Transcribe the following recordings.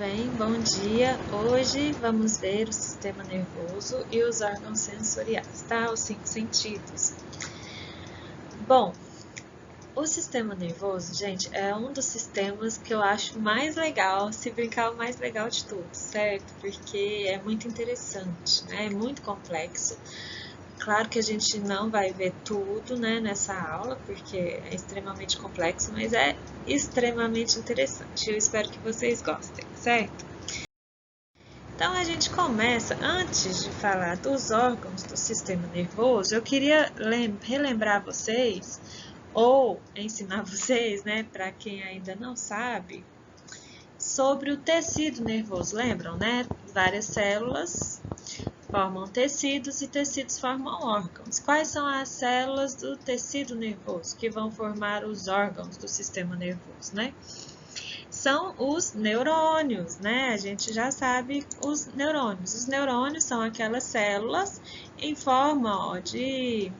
bem? Bom dia! Hoje vamos ver o sistema nervoso e os órgãos sensoriais, tá? Os 5 sentidos. Bom, o sistema nervoso, gente, é um dos sistemas que eu acho mais legal, se brincar, o mais legal de todos, certo? Porque é muito interessante, né? É muito complexo. Claro que a gente não vai ver tudo, né, nessa aula, porque é extremamente complexo, mas é extremamente interessante. Eu espero que vocês gostem, certo? Então, a gente começa, antes de falar dos órgãos do sistema nervoso, eu queria relembrar vocês, ou ensinar vocês, né, para quem ainda não sabe, sobre o tecido nervoso. Lembram, né? Várias células formam tecidos e tecidos formam órgãos. Quais são as células do tecido nervoso que vão formar os órgãos do sistema nervoso, né? São os neurônios, né? A gente já sabe os neurônios. Os neurônios são aquelas células em forma, ó, de...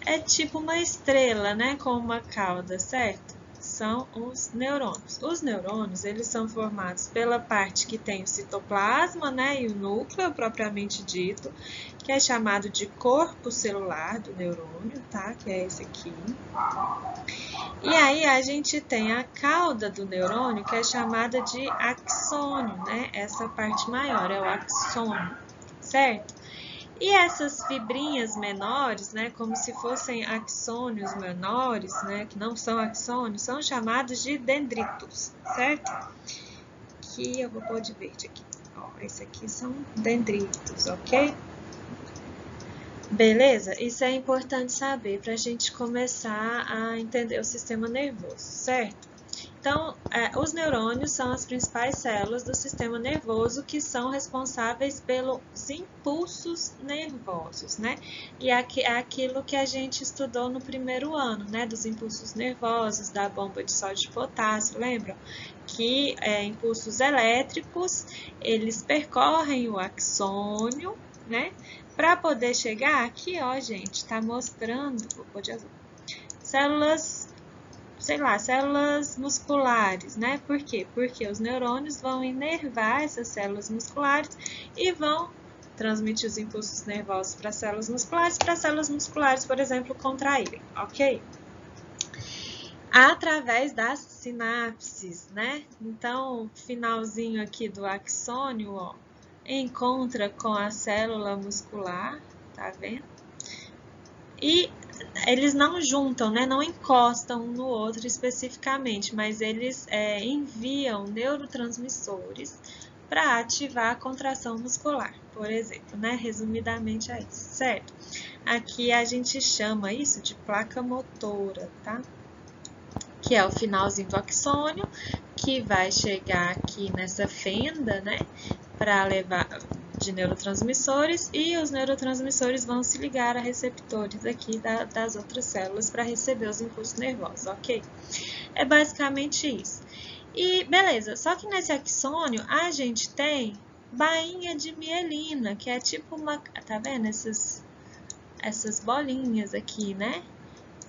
É tipo uma estrela, né? Com uma cauda, certo? São os neurônios. Os neurônios, eles são formados pela parte que tem o citoplasma, né? E o núcleo, propriamente dito, que é chamado de corpo celular do neurônio, tá? Que é esse aqui. E aí a gente tem a cauda do neurônio, que é chamada de axônio, né? Essa parte maior é o axônio, certo? E essas fibrinhas menores, né, como se fossem axônios menores, né, que não são axônios, são chamados de dendritos, certo? Que eu vou pôr de verde aqui. Ó, esse aqui são dendritos, ok? Beleza? Isso é importante saber para a gente começar a entender o sistema nervoso, certo? Então, os neurônios são as principais células do sistema nervoso que são responsáveis pelos impulsos nervosos, né? E é aquilo que a gente estudou no primeiro ano, né? Dos impulsos nervosos, da bomba de sódio e potássio, lembram? Que impulsos elétricos, eles percorrem o axônio, né? Para poder chegar aqui, ó, gente, tá mostrando, vou pôr de azul, células, sei lá, células musculares, né? Por quê? Porque os neurônios vão inervar essas células musculares e vão transmitir os impulsos nervosos para células musculares, por exemplo, contraírem, ok? Através das sinapses, né? Então, finalzinho aqui do axônio, ó, encontra com a célula muscular, tá vendo? E eles não juntam, né? Não encostam um no outro especificamente, mas eles enviam neurotransmissores para ativar a contração muscular, por exemplo, né? Resumidamente é isso, certo? Aqui a gente chama isso de placa motora, tá? Que é o finalzinho do axônio, que vai chegar aqui nessa fenda, né? Para levar de neurotransmissores, e os neurotransmissores vão se ligar a receptores aqui das outras células para receber os impulsos nervosos, ok? É basicamente isso. E beleza, só que nesse axônio a gente tem bainha de mielina, que é tipo uma, tá vendo essas bolinhas aqui, né?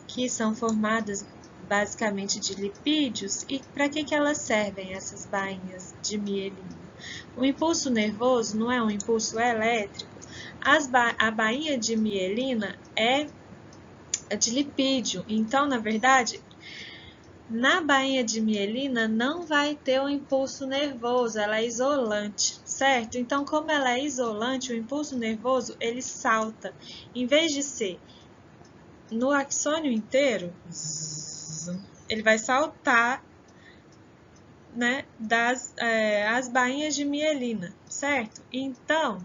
Que são formadas basicamente de lipídios. E para que elas servem, essas bainhas de mielina? O impulso nervoso não é um impulso elétrico. A bainha de mielina é de lipídio. Então, na verdade, na bainha de mielina não vai ter o impulso nervoso, ela é isolante, certo? Então, como ela é isolante, o impulso nervoso, ele salta. Em vez de ser no axônio inteiro, ele vai saltar, né, as bainhas de mielina, certo? Então,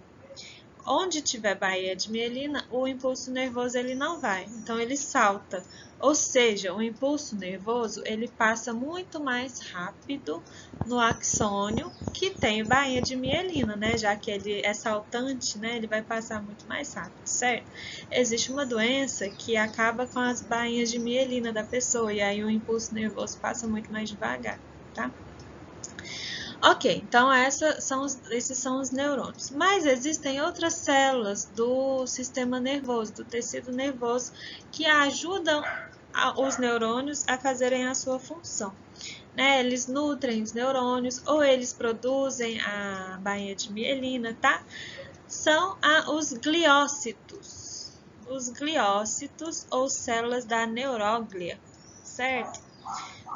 onde tiver bainha de mielina, o impulso nervoso ele não vai, então ele salta. Ou seja, o impulso nervoso ele passa muito mais rápido no axônio que tem bainha de mielina, né? Já que ele é saltante, né? Ele vai passar muito mais rápido, certo? Existe uma doença que acaba com as bainhas de mielina da pessoa e aí o impulso nervoso passa muito mais devagar, tá? Ok, então esses são os neurônios. Mas existem outras células do sistema nervoso, do tecido nervoso, que ajudam os neurônios a fazerem a sua função. né? Eles nutrem os neurônios ou eles produzem a bainha de mielina, tá? São os gliócitos. Os gliócitos ou células da neuróglia, certo?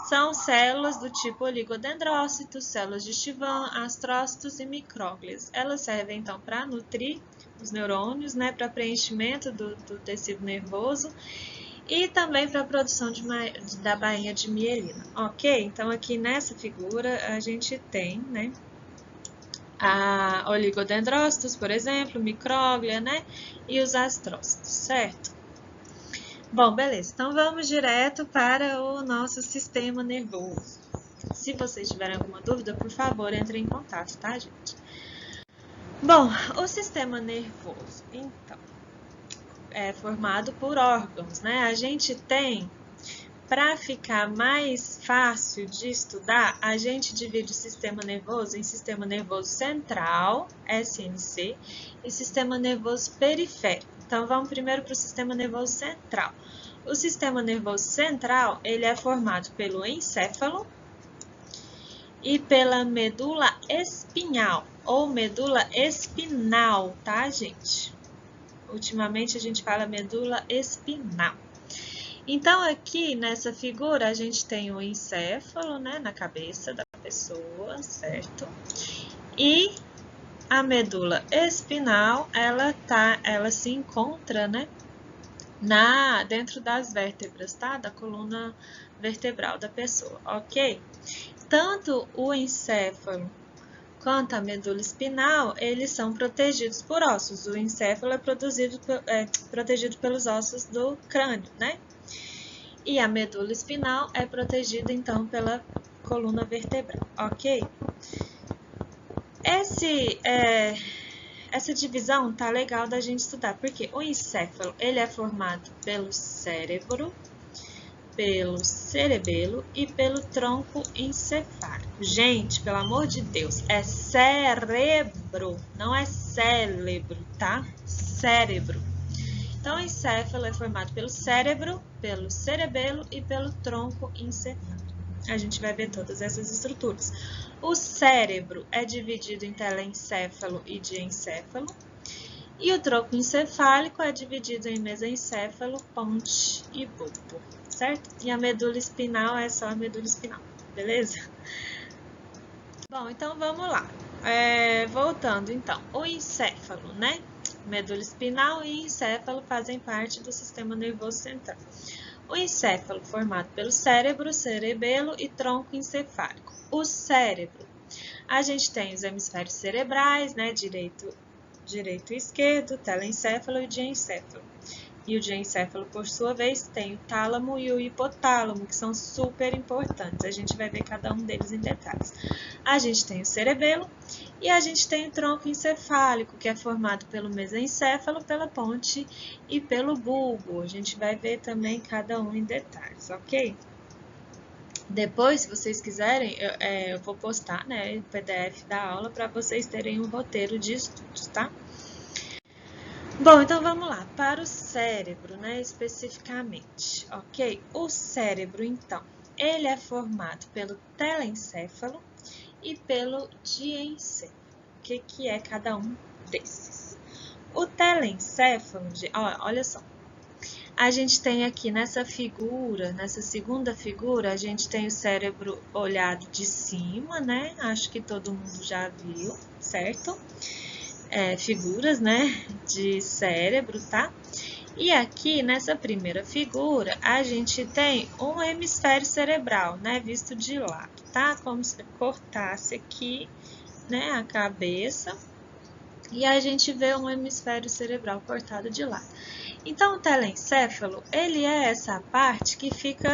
São células do tipo oligodendrócitos, células de Schwann, astrócitos e micróglias. Elas servem então para nutrir os neurônios, né, para preenchimento do tecido nervoso e também para a produção da bainha de mielina, ok? Então aqui nessa figura a gente tem, né, a oligodendrócitos, por exemplo, micróglia, né, e os astrócitos, certo? Bom, beleza. Então vamos direto para o nosso sistema nervoso. Se vocês tiverem alguma dúvida, por favor, entre em contato, tá, gente? Bom, o sistema nervoso, então, é formado por órgãos, né? A gente tem, para ficar mais fácil de estudar, a gente divide o sistema nervoso em sistema nervoso central, SNC, e sistema nervoso periférico. Então, vamos primeiro para o sistema nervoso central. O sistema nervoso central, ele é formado pelo encéfalo e pela medula espinhal, ou medula espinal, tá, gente? Ultimamente a gente fala medula espinal. Então, aqui nessa figura, a gente tem o encéfalo, né, na cabeça da pessoa, certo? E a medula espinal, ela se encontra, né, dentro das vértebras, tá? Da coluna vertebral da pessoa, ok? Tanto o encéfalo quanto a medula espinal, eles são protegidos por ossos. O encéfalo é protegido pelos ossos do crânio, né? E a medula espinal é protegida, então, pela coluna vertebral, ok? Essa divisão tá legal da gente estudar, porque o encéfalo, ele é formado pelo cérebro, pelo cerebelo e pelo tronco encefálico. Gente, pelo amor de Deus, é cérebro, não é cérebro, tá? Cérebro. Então, o encéfalo é formado pelo cérebro, pelo cerebelo e pelo tronco encefálico. A gente vai ver todas essas estruturas. O cérebro é dividido em telencéfalo e diencéfalo. E o tronco encefálico é dividido em mesencéfalo, ponte e bulbo, certo? E a medula espinal é só a medula espinal, beleza? Bom, então vamos lá. Voltando então, o encéfalo, né? Medula espinal e encéfalo fazem parte do sistema nervoso central. O encéfalo formado pelo cérebro, cerebelo e tronco encefálico. O cérebro, a gente tem os hemisférios cerebrais, né? Direito e esquerdo, telencéfalo e diencéfalo. E o diencéfalo, por sua vez, tem o tálamo e o hipotálamo, que são super importantes. A gente vai ver cada um deles em detalhes. A gente tem o cerebelo e a gente tem o tronco encefálico, que é formado pelo mesencéfalo, pela ponte e pelo bulbo. A gente vai ver também cada um em detalhes, ok? Depois, se vocês quiserem, eu vou postar, né, o PDF da aula para vocês terem um roteiro de estudos, tá? Bom, então vamos lá, para o cérebro, né, especificamente, ok? O cérebro, então, ele é formado pelo telencéfalo e pelo diencéfalo. O que é cada um desses? O telencéfalo, olha só, a gente tem aqui nessa figura, nessa segunda figura, a gente tem o cérebro olhado de cima, né? Acho que todo mundo já viu, certo? Figuras, né, de cérebro, tá? E aqui, nessa primeira figura, a gente tem um hemisfério cerebral, né, visto de lado, tá? Como se cortasse aqui, né, a cabeça, e a gente vê um hemisfério cerebral cortado de lado. Então, o telencéfalo, ele é essa parte que fica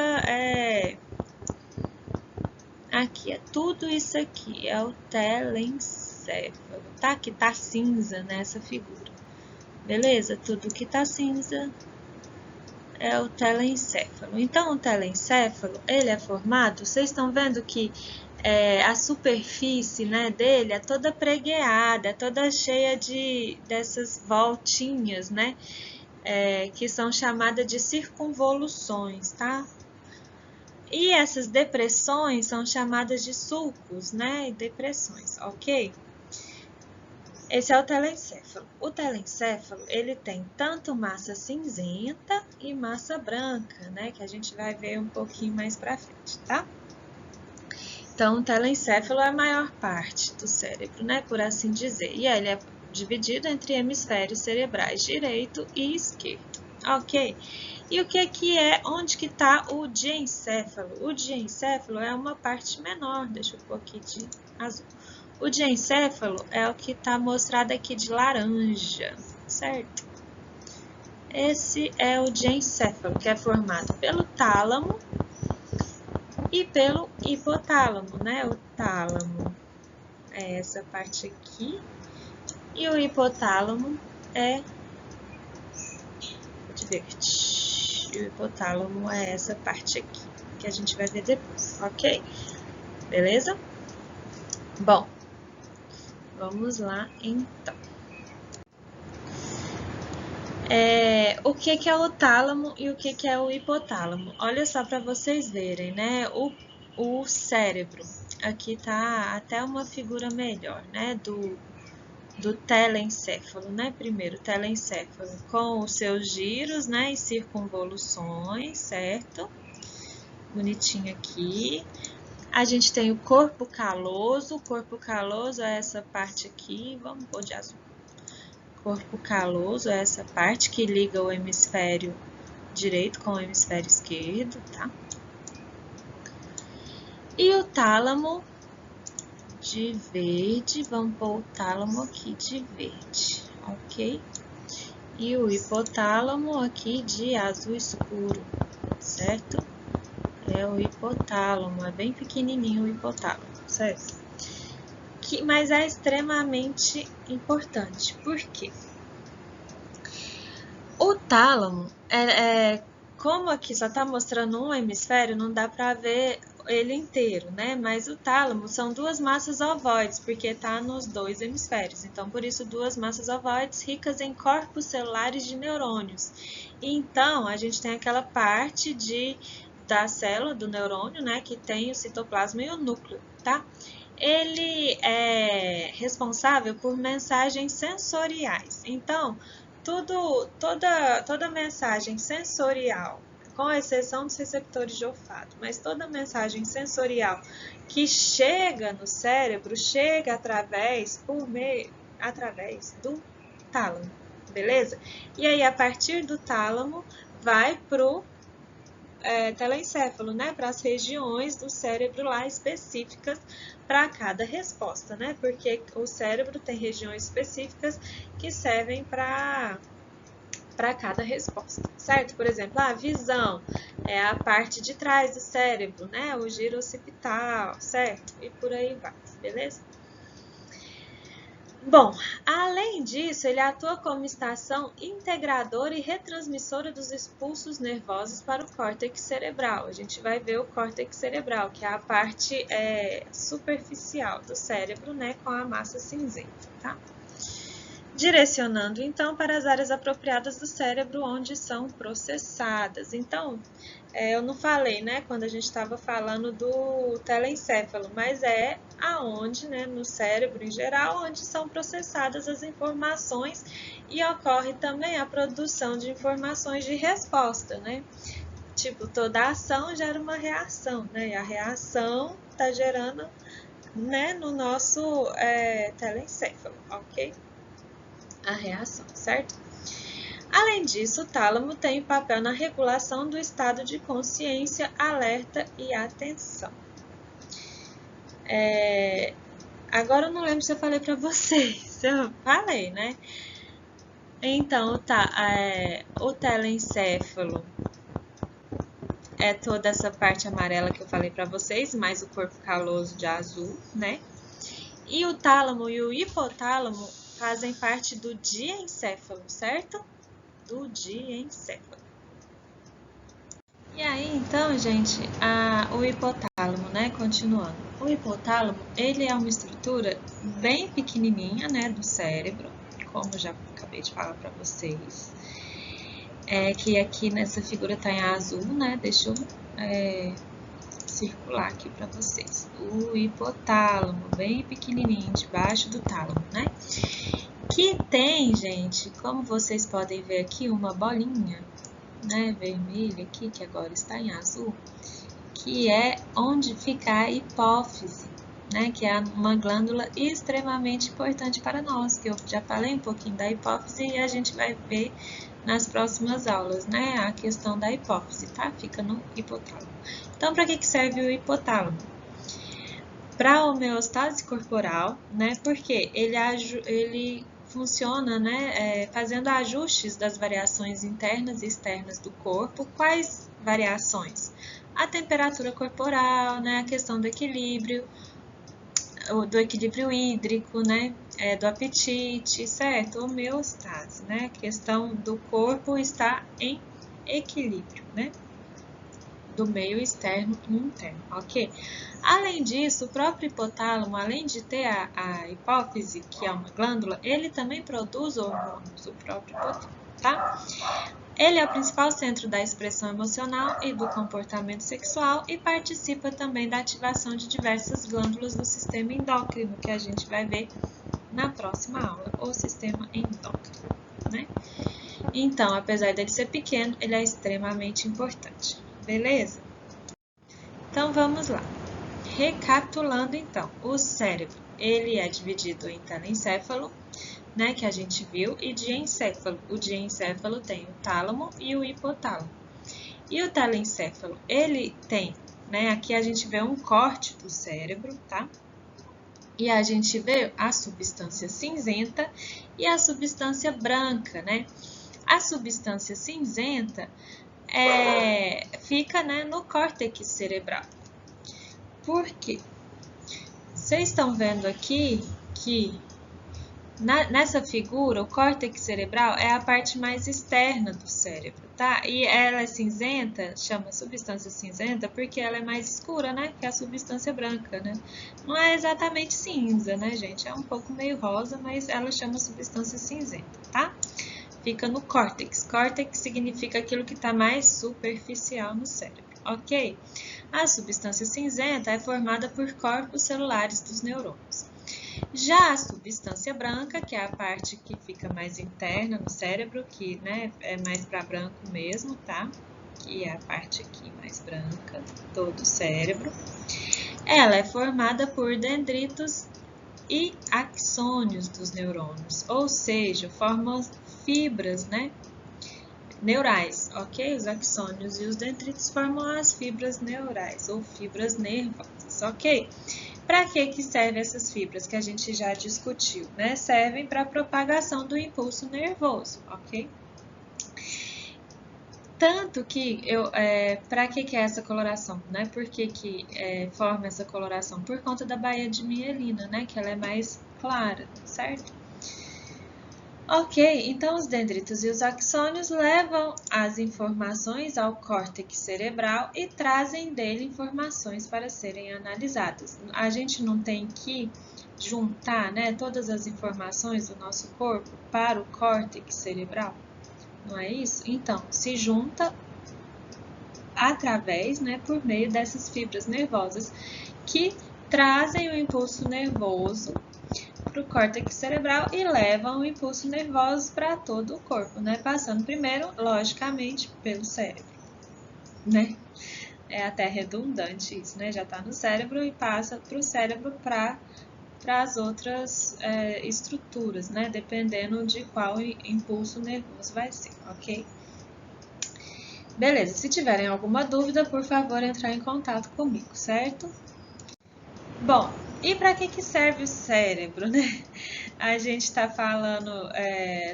aqui, é tudo isso aqui, é o telencéfalo, tá? Que tá cinza nessa figura, beleza? Tudo que tá cinza é o telencéfalo. Então, o telencéfalo, ele é formado, vocês estão vendo que a superfície, né, dele é toda pregueada, é toda cheia dessas voltinhas, né? Que são chamadas de circunvoluções, tá? E essas depressões são chamadas de sulcos, né? Depressões, ok? Esse é o telencéfalo. O telencéfalo, ele tem tanto massa cinzenta e massa branca, né? Que a gente vai ver um pouquinho mais pra frente, tá? Então, o telencéfalo é a maior parte do cérebro, né? Por assim dizer. E ele é dividido entre hemisférios cerebrais direito e esquerdo, ok? E o que é, onde que está o diencéfalo? O diencéfalo é uma parte menor, deixa eu pôr aqui de azul. O diencéfalo é o que está mostrado aqui de laranja, certo? Esse é o diencéfalo, que é formado pelo tálamo e pelo hipotálamo, né? O tálamo é essa parte aqui e o hipotálamo é verde. E o hipotálamo é essa parte aqui, que a gente vai ver depois, ok? Beleza? Bom, vamos lá então. O que é o tálamo e o que é o hipotálamo? Olha só para vocês verem, né? O cérebro, aqui tá até uma figura melhor, né? Do telencéfalo, né? Primeiro, telencéfalo com os seus giros, né? E circunvoluções, certo? Bonitinho aqui. A gente tem o corpo caloso. O corpo caloso é essa parte aqui. Vamos pôr de azul. Corpo caloso é essa parte que liga o hemisfério direito com o hemisfério esquerdo, tá? E o tálamo de verde, vamos pôr o tálamo aqui de verde, ok? E o hipotálamo aqui de azul escuro, certo? É o hipotálamo, é bem pequenininho o hipotálamo, certo? Mas é extremamente importante, por quê? O tálamo, como aqui só está mostrando um hemisfério, não dá para ver ele inteiro, né? Mas o tálamo são duas massas ovoides, porque está nos dois hemisférios. Então, por isso, duas massas ovoides ricas em corpos celulares de neurônios. Então, a gente tem aquela parte da célula, do neurônio, né? Que tem o citoplasma e o núcleo, tá? Ele é responsável por mensagens sensoriais. Então, toda mensagem sensorial, com exceção dos receptores de olfato, mas toda mensagem sensorial que chega no cérebro, chega através do tálamo, beleza? E aí, a partir do tálamo, vai pro telencéfalo, né? Para as regiões do cérebro lá específicas para cada resposta, né? Porque o cérebro tem regiões específicas que servem para cada resposta, certo? Por exemplo, a visão é a parte de trás do cérebro, né? O giro occipital, certo? E por aí vai, beleza? Bom, além disso, ele atua como estação integradora e retransmissora dos impulsos nervosos para o córtex cerebral. A gente vai ver o córtex cerebral, que é a parte superficial do cérebro, né, com a massa cinzenta, tá? Direcionando, então, para as áreas apropriadas do cérebro onde são processadas. Então, eu não falei, né, quando a gente estava falando do telencéfalo, mas é aonde, né, no cérebro em geral, onde são processadas as informações e ocorre também a produção de informações de resposta, né? Tipo, toda ação gera uma reação, né? E a reação está gerando, né, no nosso telencéfalo, ok? A reação, certo? Além disso, o tálamo tem papel na regulação do estado de consciência, alerta e atenção. Agora eu não lembro se eu falei para vocês, eu falei, né? Então, o telencéfalo é toda essa parte amarela que eu falei para vocês, mais o corpo caloso de azul, né? E o tálamo e o hipotálamo fazem parte do diencéfalo, certo? Do diencéfalo. E aí, então, gente, o hipotálamo, né? Continuando. O hipotálamo, ele é uma estrutura bem pequenininha, né, do cérebro, como eu já acabei de falar para vocês. Que aqui nessa figura tá em azul, né? Deixa eu circular aqui para vocês. O hipotálamo, bem pequenininho, debaixo do tálamo, né? Que tem, gente, como vocês podem ver aqui, uma bolinha, né, vermelha aqui, que agora está em azul, que é onde fica a hipófise, né, que é uma glândula extremamente importante para nós, que eu já falei um pouquinho da hipófise e a gente vai ver nas próximas aulas, né, a questão da hipófise, tá? Fica no hipotálamo. Então, para que serve o hipotálamo? Para a homeostase corporal, né, porque ele funciona, né, fazendo ajustes das variações internas e externas do corpo. Quais variações? A temperatura corporal, né, a questão do equilíbrio hídrico, né, do apetite, certo? Homeostase, né, a questão do corpo está em equilíbrio, né, do meio externo e interno, ok? Além disso, o próprio hipotálamo, além de ter a hipófise, que é uma glândula, ele também produz hormônios, o próprio hipotálamo, tá? Ele é o principal centro da expressão emocional e do comportamento sexual e participa também da ativação de diversas glândulas do sistema endócrino, que a gente vai ver na próxima aula, o sistema endócrino, né? Então, apesar dele ser pequeno, ele é extremamente importante, beleza? Então, vamos lá. Recapitulando, então, o cérebro, ele é dividido em telencéfalo, né, que a gente viu, e diencéfalo. O diencéfalo tem o tálamo e o hipotálamo. E o telencéfalo, ele tem, né, aqui a gente vê um corte do cérebro, tá? E a gente vê a substância cinzenta e a substância branca, né? A substância cinzenta fica, né, no córtex cerebral. Por quê? Vocês estão vendo aqui que nessa figura, o córtex cerebral é a parte mais externa do cérebro, tá? E ela é cinzenta, chama substância cinzenta, porque ela é mais escura, né? Que a substância branca, né? Não é exatamente cinza, né, gente? É um pouco meio rosa, mas ela chama substância cinzenta, tá? Fica no córtex. Córtex significa aquilo que está mais superficial no cérebro, ok? A substância cinzenta é formada por corpos celulares dos neurônios. Já a substância branca, que é a parte que fica mais interna no cérebro, que, né, é mais para branco mesmo, tá? Que é a parte aqui mais branca do cérebro. Ela é formada por dendritos e axônios dos neurônios, ou seja, formam fibras, né, neurais, ok? Os axônios e os dendritos formam as fibras neurais ou fibras nervosas, ok? Para que servem essas fibras que a gente já discutiu, né? Servem para a propagação do impulso nervoso, ok? Tanto que, para que é essa coloração, né? Por que forma essa coloração? Por conta da baía de mielina, né? Que ela é mais clara, certo? Ok, então os dendritos e os axônios levam as informações ao córtex cerebral e trazem dele informações para serem analisadas. A gente não tem que juntar, né, todas as informações do nosso corpo para o córtex cerebral, não é isso? Então, se junta através, né, por meio dessas fibras nervosas que trazem o impulso nervoso para o córtex cerebral e levam o impulso nervoso para todo o corpo, né? Passando primeiro, logicamente, pelo cérebro, né? É até redundante isso, né? Já está no cérebro e passa para o cérebro para as outras estruturas, né? Dependendo de qual impulso nervoso vai ser, ok? Beleza, se tiverem alguma dúvida, por favor, entrar em contato comigo, certo? Bom, e para que serve o cérebro, né? A gente está falando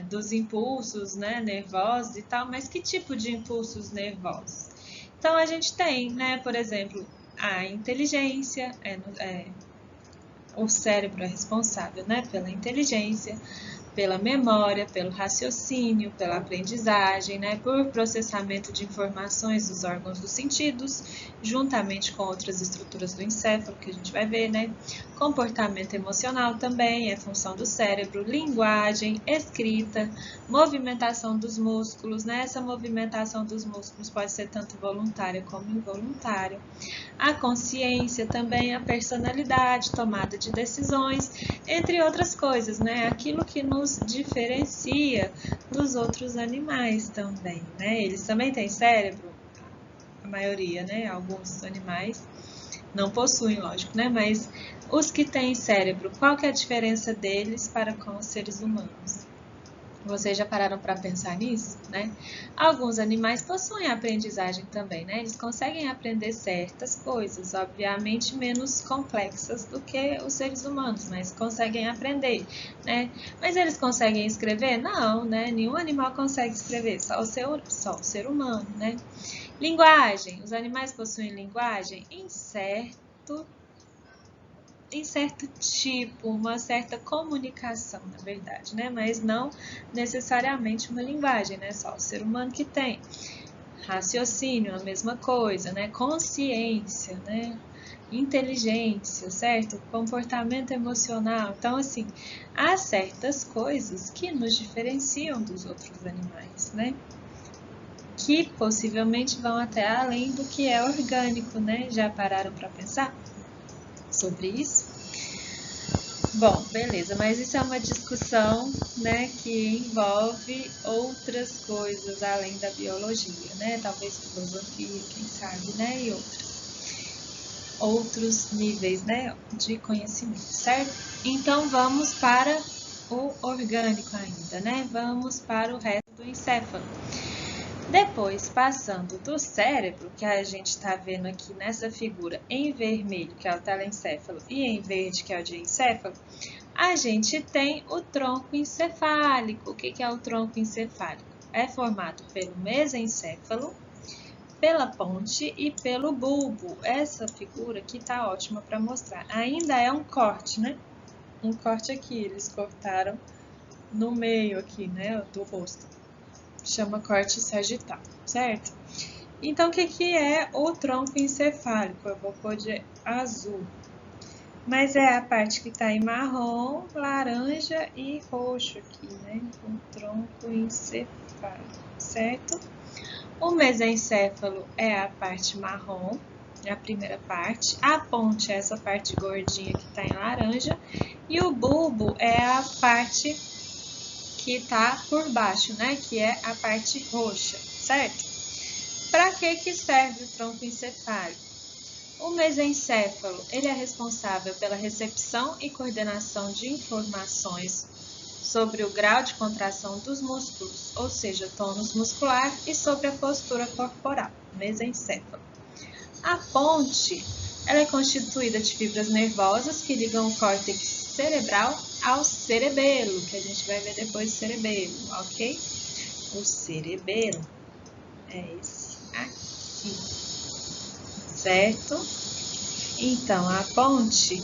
dos impulsos, né, nervosos e tal, mas que tipo de impulsos nervosos? Então, a gente tem, né, por exemplo, a inteligência, o cérebro é responsável, né, pela inteligência, pela memória, pelo raciocínio, pela aprendizagem, né, por processamento de informações dos órgãos dos sentidos, juntamente com outras estruturas do encéfalo, que a gente vai ver, né, comportamento emocional também é função do cérebro, linguagem, escrita, movimentação dos músculos, né, essa movimentação dos músculos pode ser tanto voluntária como involuntária, a consciência também, a personalidade, tomada de decisões, entre outras coisas, né? Aquilo que nos diferencia dos outros animais também, né? Eles também têm cérebro, a maioria, né? Alguns animais não possuem, lógico, né? Mas os que têm cérebro, qual que é a diferença deles para com os seres humanos? Vocês já pararam para pensar nisso, né? Alguns animais possuem aprendizagem também, né? Eles conseguem aprender certas coisas, obviamente menos complexas do que os seres humanos, mas conseguem aprender, né? Mas eles conseguem escrever? Não, né? Nenhum animal consegue escrever, só o ser humano, né? Linguagem. Os animais possuem linguagem? Em certo tipo, uma certa comunicação, na verdade, né? Mas não necessariamente uma linguagem, né? Só o ser humano que tem. Raciocínio, a mesma coisa, né? Consciência, né? Inteligência, certo? Comportamento emocional. Então, assim, há certas coisas que nos diferenciam dos outros animais, né? Que possivelmente vão até além do que é orgânico, né? Já pararam para pensar sobre isso? Bom, beleza, mas isso é uma discussão, né, que envolve outras coisas além da biologia, né? Talvez filosofia, quem sabe, né? E outros níveis, né, de conhecimento, certo? Então vamos para o orgânico ainda, né? Vamos para o resto do encéfalo. Depois, passando do cérebro, que a gente está vendo aqui nessa figura em vermelho, que é o telencéfalo, e em verde, que é o diencéfalo, a gente tem o tronco encefálico. O que é o tronco encefálico? É formado pelo mesencéfalo, pela ponte e pelo bulbo. Essa figura aqui tá ótima para mostrar. Ainda é um corte, né? Um corte aqui, eles cortaram no meio aqui, né, do rosto. Chama corte sagital, certo? Então, o que é o tronco encefálico? Eu vou pôr de azul. Mas é a parte que está em marrom, laranja e roxo aqui, né? O tronco encefálico, certo? O mesencéfalo é a parte marrom, é a primeira parte. A ponte é essa parte gordinha que está em laranja. E o bulbo é a parte que está por baixo, né? Que é a parte roxa, certo? Para que serve o tronco encefálico? O mesencéfalo, ele é responsável pela recepção e coordenação de informações sobre o grau de contração dos músculos, ou seja, tônus muscular, e sobre a postura corporal, mesencéfalo. A ponte, ela é constituída de fibras nervosas que ligam o córtex cerebral ao cerebelo, que a gente vai ver depois do cerebelo, ok? O cerebelo é esse aqui, certo? Então, a ponte,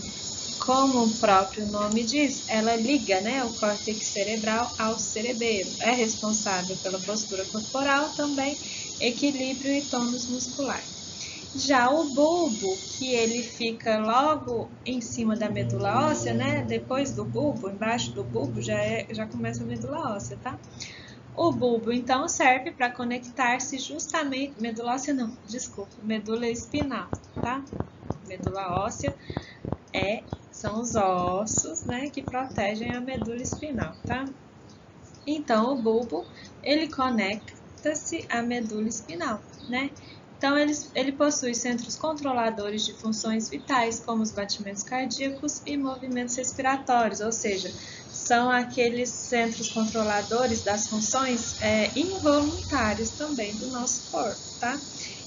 como o próprio nome diz, ela liga, né, o córtex cerebral ao cerebelo. É responsável pela postura corporal também, equilíbrio e tônus muscular. Já o bulbo, que ele fica logo em cima da medula óssea, né? Depois do bulbo, embaixo do bulbo já começa a medula óssea, tá? O bulbo, então, serve para conectar-se justamente... Medula óssea não, desculpa, medula espinal, tá? Medula óssea são os ossos, né, que protegem a medula espinal, tá? Então, o bulbo, ele conecta-se à medula espinal, né? Então, ele possui centros controladores de funções vitais, como os batimentos cardíacos e movimentos respiratórios, ou seja, são aqueles centros controladores das funções involuntárias também do nosso corpo, tá?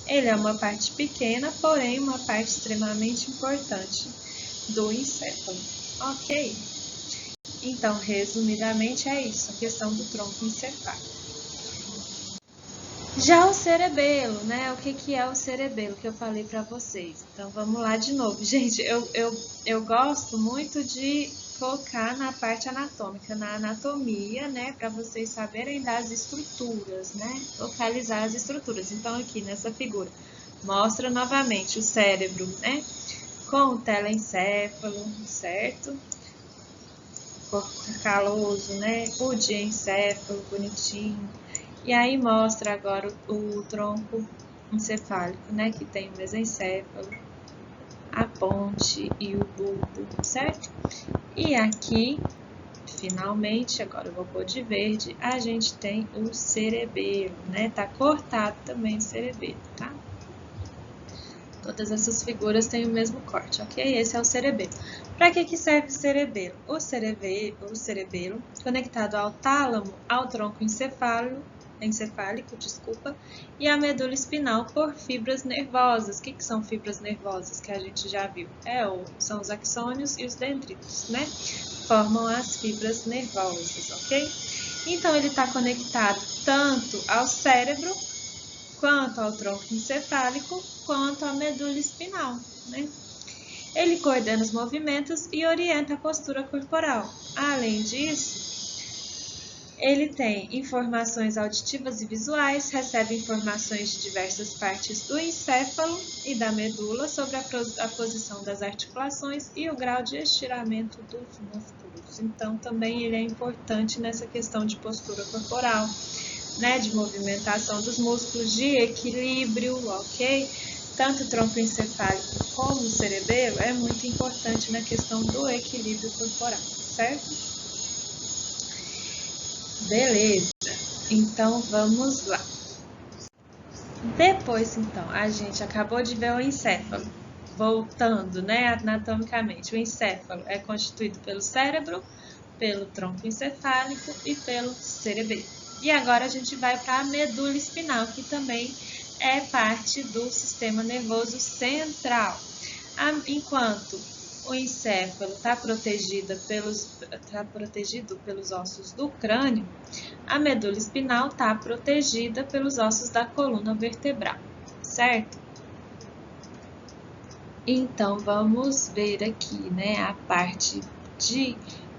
Ele é uma parte pequena, porém uma parte extremamente importante do encéfalo, ok? Então, resumidamente é isso, a questão do tronco encefálico. Já o cerebelo, né? O que é o cerebelo que eu falei para vocês? Então vamos lá de novo. Gente, eu gosto muito de focar na parte anatômica, na anatomia, né? Para vocês saberem das estruturas, né? Localizar as estruturas. Então aqui nessa figura mostra novamente o cérebro, né? Com o telencéfalo, certo? Corpo caloso, né? O diencéfalo, bonitinho. E aí mostra agora o tronco encefálico, né? Que tem o mesencéfalo, a ponte e o bulbo, certo? E aqui, finalmente, agora eu vou pôr de verde, a gente tem o cerebelo, né? Tá cortado também o cerebelo, tá? Todas essas figuras têm o mesmo corte, ok? Esse é o cerebelo. Para que serve o cerebelo? O cerebelo, conectado ao tálamo, ao tronco encefálico, e à medula espinal por fibras nervosas. O que são fibras nervosas que a gente já viu? São os axônios e os dendritos, né? Formam as fibras nervosas, ok? Então, ele está conectado tanto ao cérebro, quanto ao tronco encefálico, quanto à medula espinal, né? Ele coordena os movimentos e orienta a postura corporal. Além disso, ele tem informações auditivas e visuais, recebe informações de diversas partes do encéfalo e da medula sobre a posição das articulações e o grau de estiramento dos músculos. Então, também ele é importante nessa questão de postura corporal, né, de movimentação dos músculos, de equilíbrio, ok? Tanto o tronco encefálico como o cerebelo é muito importante na questão do equilíbrio corporal, certo? Beleza, então vamos lá. Depois, então, a gente acabou de ver o encéfalo. Voltando, né, anatomicamente, o encéfalo é constituído pelo cérebro, pelo tronco encefálico e pelo cerebelo. E agora a gente vai para a medula espinal, que também é parte do sistema nervoso central. Enquanto o encéfalo está protegido pelos ossos do crânio, a medula espinal está protegida pelos ossos da coluna vertebral, certo? Então, vamos ver aqui, né, a parte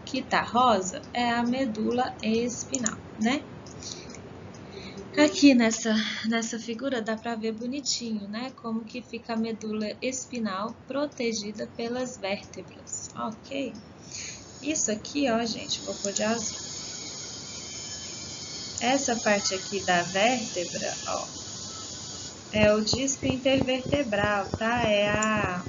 que tá rosa é a medula espinal, né? Aqui nessa figura dá para ver bonitinho, né, como que fica a medula espinal protegida pelas vértebras, ok? Isso aqui, ó, gente, vou pôr de azul. Essa parte aqui da vértebra, ó, é o disco intervertebral, tá? É a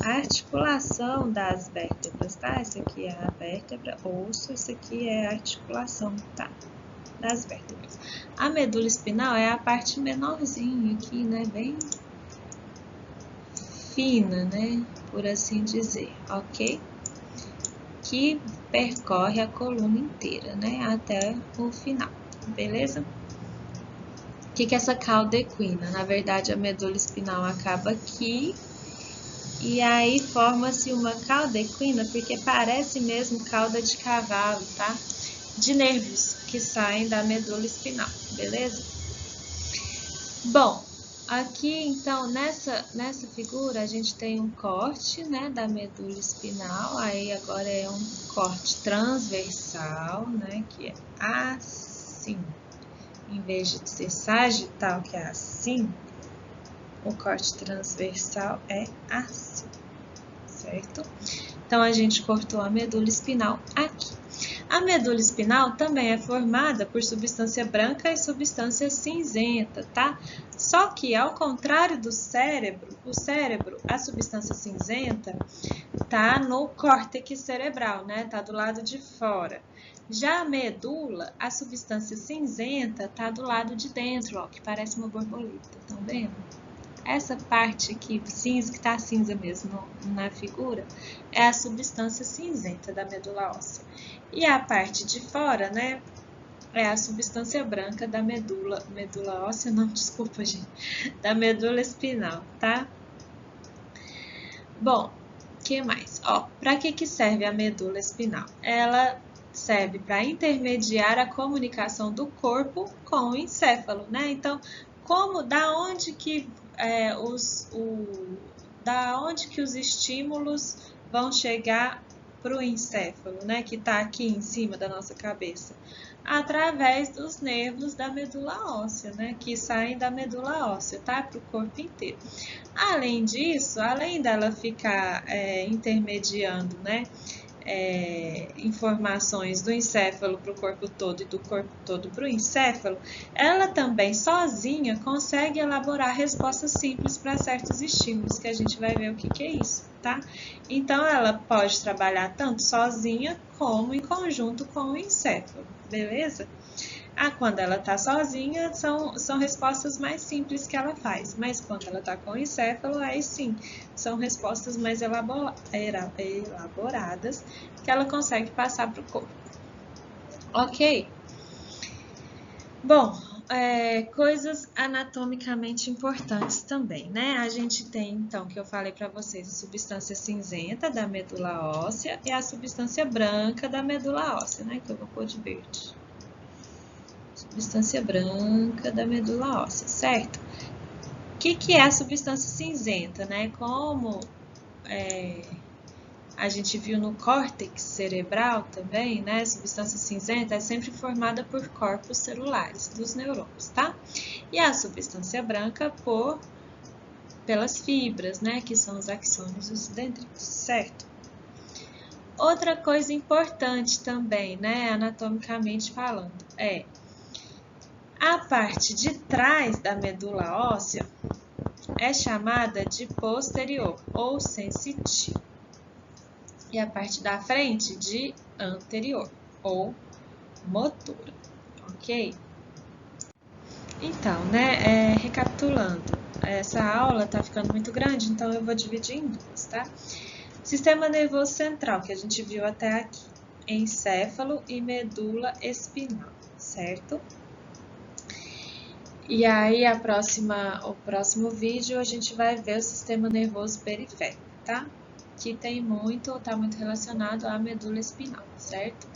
articulação das vértebras, tá? Essa aqui é a vértebra, osso, isso aqui é a articulação, tá? Das vértebras. A medula espinal é a parte menorzinha aqui, né? Bem fina, né? Por assim dizer, ok? Que percorre a coluna inteira, né? Até o final, beleza? O que é essa cauda equina? Na verdade, a medula espinal acaba aqui e aí forma-se uma cauda equina, porque parece mesmo cauda de cavalo, tá? De nervos que saem da medula espinal, beleza? Bom, aqui então nessa figura a gente tem um corte, né, da medula espinal, aí agora é um corte transversal, né, que é assim, em vez de ser sagital, que é assim, o corte transversal é assim, certo? Então, a gente cortou a medula espinal aqui. A medula espinal também é formada por substância branca e substância cinzenta, tá? Só que, ao contrário do cérebro, a substância cinzenta tá no córtex cerebral, né? Tá do lado de fora. Já a medula, a substância cinzenta tá do lado de dentro, ó, que parece uma borboleta, estão vendo? Essa parte aqui cinza, que está cinza mesmo na figura, é a substância cinzenta da medula óssea. E a parte de fora, né, é a substância branca da medula óssea, não, desculpa, gente, da medula espinal, tá? Bom, o que mais? Ó, para que serve a medula espinal? Ela serve para intermediar a comunicação do corpo com o encéfalo, né? Então, da onde que os estímulos vão chegar para o encéfalo, né? Que está aqui em cima da nossa cabeça, através dos nervos da medula óssea, né? Que saem da medula óssea, tá? Para o corpo inteiro. Além disso, além dela ficar intermediando, né? Informações do encéfalo para o corpo todo e do corpo todo para o encéfalo, ela também sozinha consegue elaborar respostas simples para certos estímulos, que a gente vai ver o que é isso, tá? Então, ela pode trabalhar tanto sozinha como em conjunto com o encéfalo, beleza? Quando ela está sozinha, são respostas mais simples que ela faz, mas quando ela está com o encéfalo, aí sim, são respostas mais elaboradas que ela consegue passar para o corpo. Ok? Bom, coisas anatomicamente importantes também, né? A gente tem, então, que eu falei para vocês, a substância cinzenta da medula óssea e a substância branca da medula óssea, né? Que eu vou pôr de verde. Substância branca da medula óssea, certo? O que é a substância cinzenta, né? Como a gente viu no córtex cerebral também, né? A substância cinzenta é sempre formada por corpos celulares dos neurônios, tá? E a substância branca pelas fibras, né? Que são os axônios e os dendritos, certo? Outra coisa importante também, né? Anatomicamente falando, a parte de trás da medula óssea é chamada de posterior ou sensitivo e a parte da frente de anterior ou motora, ok? Então, né, recapitulando, essa aula tá ficando muito grande, então eu vou dividir em duas, tá? Sistema nervoso central, que a gente viu até aqui, encéfalo e medula espinal, certo? E aí, o próximo vídeo, a gente vai ver o sistema nervoso periférico, tá? Que tá muito relacionado à medula espinal, certo?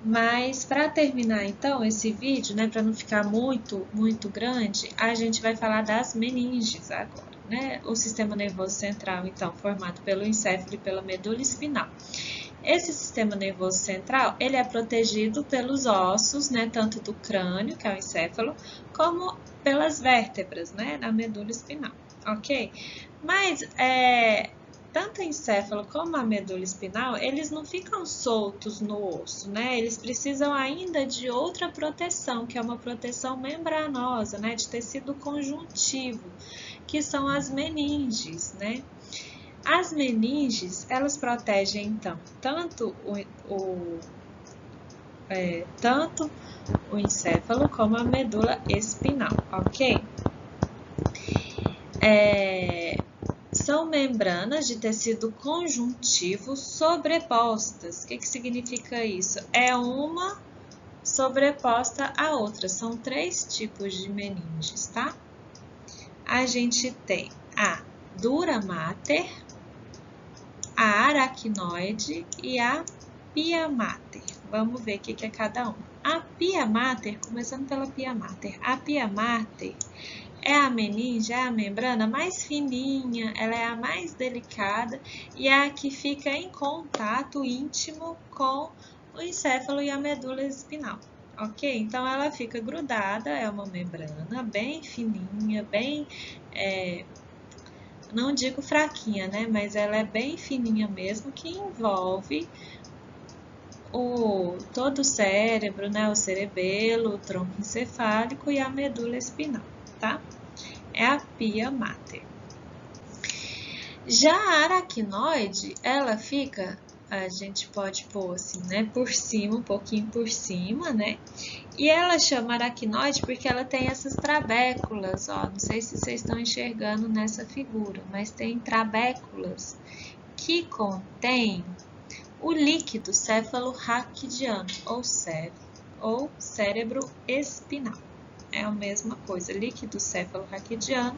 Mas, para terminar, então, esse vídeo, né, para não ficar muito grande, a gente vai falar das meninges agora, né? O sistema nervoso central, então, formado pelo encéfalo e pela medula espinal. Esse sistema nervoso central, ele é protegido pelos ossos, né, tanto do crânio, que é o encéfalo, como pelas vértebras, né, na medula espinal, ok? Mas, tanto o encéfalo como a medula espinal, eles não ficam soltos no osso, né? Eles precisam ainda de outra proteção, que é uma proteção membranosa, né, de tecido conjuntivo, que são as meninges, né? As meninges, elas protegem, então, tanto o encéfalo como a medula espinal, ok? São membranas de tecido conjuntivo sobrepostas. O que significa isso? É uma sobreposta à outra. São 3 tipos de meninges, tá? A gente tem a dura mater, a aracnoide e a pia mater. Vamos ver o que é cada uma. A pia mater, começando pela pia mater. A pia mater é a meninge, é a membrana mais fininha, ela é a mais delicada e é a que fica em contato íntimo com o encéfalo e a medula espinal, ok? Então, ela fica grudada, é uma membrana bem fininha, bem... não digo fraquinha, né? Mas ela é bem fininha mesmo, que envolve todo o cérebro, né? O cerebelo, o tronco encefálico e a medula espinal, tá? É a pia mater. Já a aracnoide, ela fica, a gente pode pôr assim, né? Por cima, um pouquinho por cima, né? E ela chama aracnoide porque ela tem essas trabéculas, ó. Não sei se vocês estão enxergando nessa figura, mas tem trabéculas que contém o líquido céfalo-raquidiano, ou cérebro espinal. É a mesma coisa, líquido céfalo-raquidiano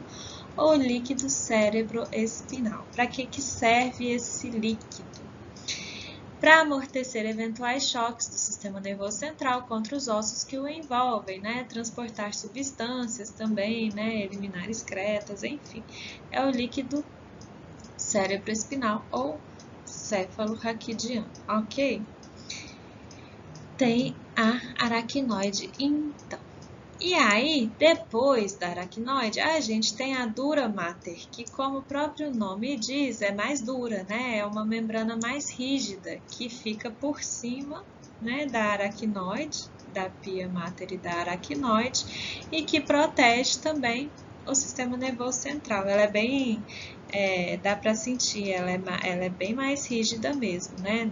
ou líquido cérebro espinal. Para que serve esse líquido? para amortecer eventuais choques do sistema nervoso central contra os ossos que o envolvem, né? Transportar substâncias também, né? Eliminar excretas, enfim. É o líquido cerebroespinal ou céfalo raquidiano, ok? Tem a aracnoide, então. E aí, depois da aracnoide, a gente tem a dura mater, que como o próprio nome diz, é mais dura, né? É uma membrana mais rígida, que fica por cima, né, da aracnoide, da pia mater e da aracnoide, e que protege também o sistema nervoso central. Ela é bem, dá para sentir, ela é bem mais rígida mesmo, né?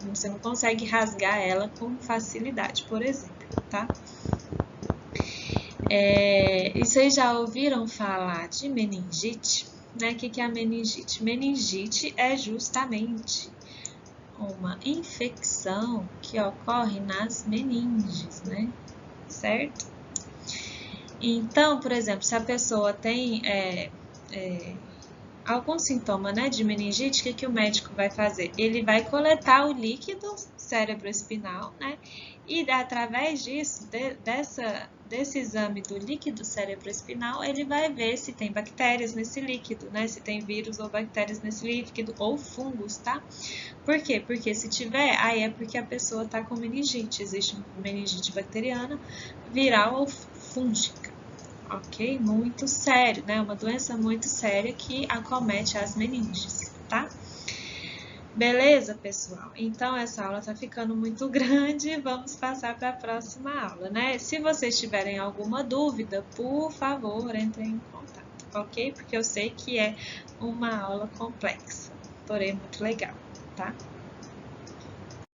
Você não consegue rasgar ela com facilidade, por exemplo, tá? E vocês já ouviram falar de meningite? Né? O que é a meningite? Meningite é justamente uma infecção que ocorre nas meninges, né? Certo? Então, por exemplo, se a pessoa tem algum sintoma, né, de meningite, o que o médico vai fazer? Ele vai coletar o líquido cerebroespinal, né? E através disso, desse exame do líquido cerebroespinal, ele vai ver se tem bactérias nesse líquido, né? Se tem vírus ou bactérias nesse líquido, ou fungos, tá? Por quê? Porque se tiver, aí é porque a pessoa tá com meningite. Existe meningite bacteriana, viral ou fúngica. Ok? Muito sério, né? Uma doença muito séria que acomete as meninges, tá? Beleza, pessoal? Então, essa aula tá ficando muito grande, vamos passar para a próxima aula, né? Se vocês tiverem alguma dúvida, por favor, entrem em contato, ok? Porque eu sei que é uma aula complexa, porém muito legal, tá?